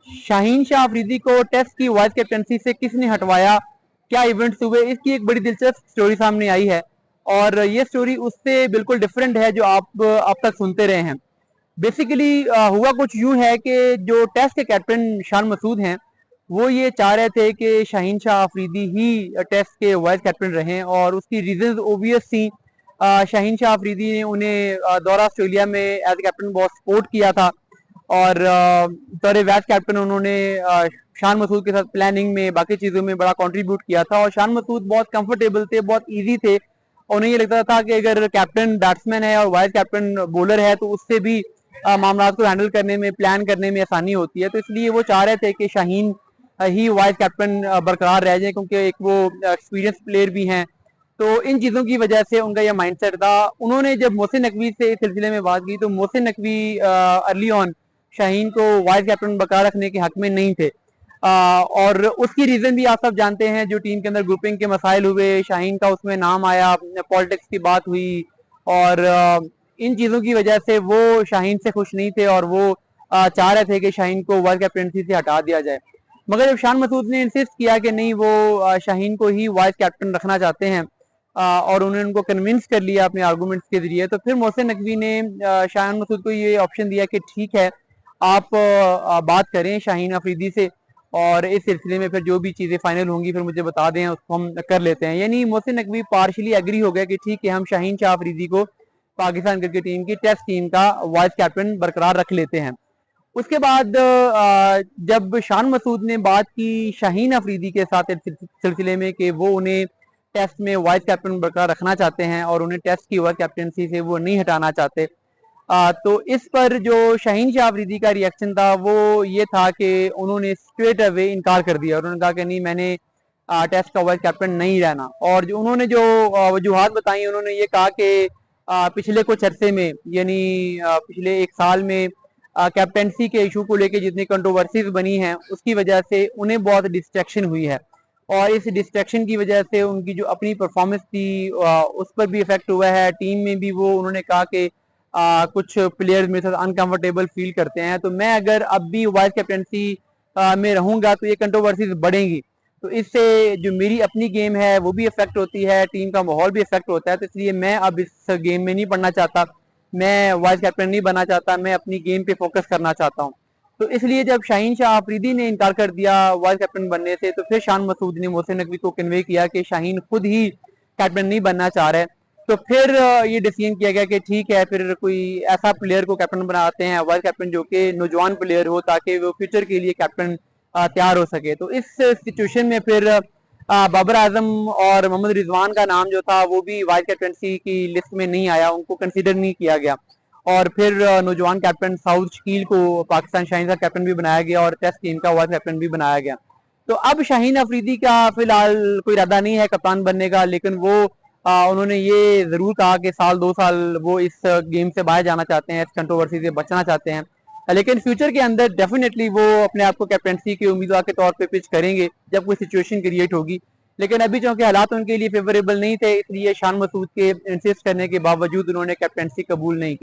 शाहीन शाह अफरीदी को टेस्ट की vice captaincy से किसने हटवाया, क्या इवेंट्स हुए, इसकी एक बड़ी दिलचस्प स्टोरी सामने आई है। और ये स्टोरी उससे बिल्कुल डिफरेंट है जो आप अब तक सुनते रहे हैं। बेसिकली हुआ कुछ यूं है कि जो टेस्ट के कैप्टन शान मसूद हैं, वो ये चाह रहे थे कि शाहीन शाह अफरीदी ही टेस्ट के वाइस कैप्टन रहें, और उसकी रीजंस ओबियस थी। शाहीन शाह अफरीदी ने उन्हें दौरा ऑस्ट्रेलिया में एज कैप्टन बहुत सपोर्ट किया था, और तौर वाइस कैप्टन उन्होंने शान मसूद के साथ प्लानिंग में, बाकी चीज़ों में बड़ा कंट्रीब्यूट किया था, और शान मसूद बहुत कंफर्टेबल थे, बहुत इजी थे। उन्हें ये लगता था कि अगर कैप्टन बैट्समैन है और वाइस कैप्टन बॉलर है तो उससे भी मामला को हैंडल करने में, प्लान करने में आसानी होती है। तो इसलिए वो चाह रहे थे कि शाहीन ही वाइस कैप्टन बरकरार रह जाए, क्योंकि एक वो एक्सपीरियंस प्लेयर भी हैं। तो इन चीज़ों की वजह से उनका यह माइंडसेट था। उन्होंने जब मोहसिन नकवी से इस सिलसिले में बात की तो मोहसिन नकवी अर्ली ऑन शाहीन को वाइस कैप्टन बरकरार रखने के हक में नहीं थे। और उसकी रीजन भी आप सब जानते हैं, जो टीम के अंदर ग्रुपिंग के मसाइल हुए, शाहीन का उसमें नाम आया, पॉलिटिक्स की बात हुई, और इन चीज़ों की वजह से वो शाहीन से खुश नहीं थे, और वो चाह रहे थे कि शाहीन को वाइस कैप्टनसी से हटा दिया जाए। मगर जब शान मसूद ने इंसिस्ट किया कि नहीं, वो शाहीन को ही वाइस कैप्टन रखना चाहते हैं, और उन्होंने उनको कन्विंस कर लिया अपने आर्गूमेंट्स के जरिए, तो फिर मोहसिन नकवी ने शान मसूद को ये ऑप्शन दिया कि ठीक है, आप बात करें शाहीन अफरीदी से, और इस सिलसिले में फिर जो भी चीज़ें फाइनल होंगी फिर मुझे बता दें, उसको हम कर लेते हैं। यानी मोहसिन नकवी पार्शली एग्री हो गया कि ठीक है, हम शाहीन शाह अफरीदी को पाकिस्तान क्रिकेट टीम की टेस्ट टीम का वाइस कैप्टन बरकरार रख लेते हैं। उसके बाद जब शान मसूद ने बात की शाहीन अफरीदी के साथ इस सिलसिले में कि वो उन्हें टेस्ट में वाइस कैप्टन बरकरार रखना चाहते हैं और उन्हें टेस्ट की वाइस कैप्टनसी से वो नहीं हटाना चाहते, तो इस पर जो शाहीन शाह अफरीदी का रिएक्शन था वो ये था कि उन्होंने स्ट्रेट अवे इनकार कर दिया। उन्होंने कहा कि नहीं, मैंने टेस्ट का वाइस कैप्टन नहीं रहना। और जो उन्होंने जो वजूहत बताई, उन्होंने ये कहा कि पिछले कुछ अरसे में, यानी पिछले एक साल में कैप्टनसी के इशू को लेकर जितनी कंट्रोवर्सीज बनी हैं, उसकी वजह से उन्हें बहुत डिस्ट्रैक्शन हुई है, और इस डिस्ट्रैक्शन की वजह से उनकी जो अपनी परफॉर्मेंस थी उस पर भी इफेक्ट हुआ है। टीम में भी वो, उन्होंने कहा कि कुछ प्लेयर्स मेरे साथ अनकंफर्टेबल फील करते हैं, तो मैं अगर अब भी वाइस कैप्टनसी में रहूंगा तो ये कंट्रोवर्सीज बढ़ेंगी, तो इससे जो मेरी अपनी गेम है वो भी इफेक्ट होती है, टीम का माहौल भी इफेक्ट होता है। तो इसलिए मैं अब इस गेम में नहीं पढ़ना चाहता, मैं वाइस कैप्टन नहीं बनना चाहता, मैं अपनी गेम पे फोकस करना चाहता हूँ। तो इसलिए जब शाहीन शाह अफरीदी ने इनकार कर दिया वाइस कैप्टन बनने से, तो फिर शान मसूद ने मोहसिन नकवी को कन्वे किया कि शाहीन खुद ही कैप्टन नहीं बनना चाह रहे। तो फिर ये डिसीजन किया गया कि ठीक है, फिर कोई ऐसा प्लेयर को कैप्टन बनाते हैं, वाइस कैप्टन जो कि नौजवान प्लेयर हो, ताकि वो फ्यूचर के लिए कैप्टन तैयार हो सके। तो इस सिचुएशन में फिर बाबर आजम और मोहम्मद रिजवान का नाम जो था वो भी वाइस कैप्टनसी की लिस्ट में नहीं आया, उनको कंसीडर नहीं किया गया। और फिर नौजवान कैप्टन साउद शकील को पाकिस्तान शाहीन का कैप्टन भी बनाया गया, और टेस्ट टीम का वाइस कैप्टन भी बनाया गया। तो अब शाहीन अफरीदी का फिलहाल कोई इरादा नहीं है कप्तान बनने का, लेकिन वो उन्होंने ये जरूर कहा कि साल 2 साल वो इस गेम से बाहर जाना चाहते हैं, इस कंट्रोवर्सी से बचना चाहते हैं, लेकिन फ्यूचर के अंदर डेफिनेटली वो अपने आप को कैप्टनसी के उम्मीदवार के तौर पे पिच करेंगे जब कोई सिचुएशन क्रिएट होगी। लेकिन अभी चूंकि हालात उनके लिए फेवरेबल नहीं थे, इसलिए शान मसूद के इंसिस्ट करने के बावजूद उन्होंने कैप्टनसी कबूल नहीं की।